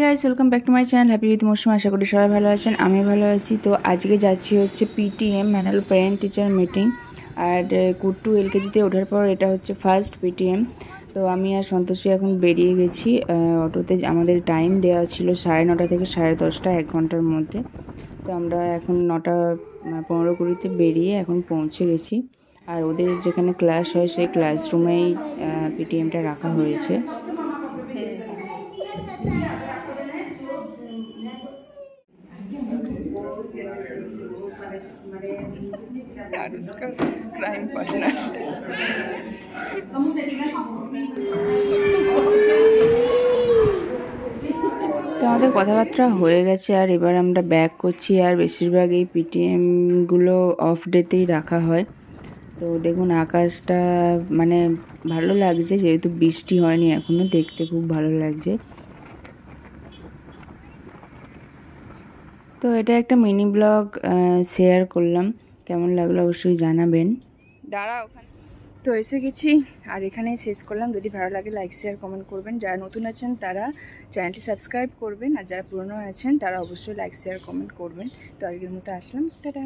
Guys, welcome back to my channel happy with মৌসুম। আশা করি সবাই ভালো আছেন, আমি ভালো আছি। তো আজকে যাচ্ছি হচ্ছে PTM manual parent teacher meeting. আর কুট্টু এলকেজিতে ওঠার পর এটা হচ্ছে ফার্স্ট পিটিএম। তো আমি আর সন্তোষী এখন বেরিয়ে গেছি অটোতে। আমাদের টাইম দেওয়া ছিল 9:30 থেকে 10:30, 1 ঘন্টার মধ্যে। তো আমরা এখন 9:15 বেরিয়ে এখন পৌঁছে গেছি। আর ওদের যেখানে ক্লাস হয় সেই ক্লাসরুমেই পিটিএমটা রাখা হয়েছে। यार उसका क्राइम पार्टनर তো আমাদের কথাবার্তা হয়ে গেছে। আর এবার আমরা ব্যাক করছি। আর বেশিরভাগ এই পিটিএমগুলো অফ ডেতেই রাখা হয়। তো দেখুন আকাশটা মানে ভালো লাগছে, যেহেতু বৃষ্টি হয়নি এখনও, দেখতে খুব ভালো লাগছে। তো এটা একটা মিনি ব্লগ শেয়ার করলাম, কেমন লাগলো অবশ্যই জানাবেন। তো এসে গেছি আর এখানেই শেষ করলাম। যদি ভালো লাগে লাইক শেয়ার কমেন্ট করবেন। যারা নতুন আছেন তারা চ্যানেলটি সাবস্ক্রাইব করবেন, আর যারা পুরনো আছেন তারা অবশ্যই লাইক শেয়ার কমেন্ট করবেন। তো আজকের মতো আসলাম, টাটা।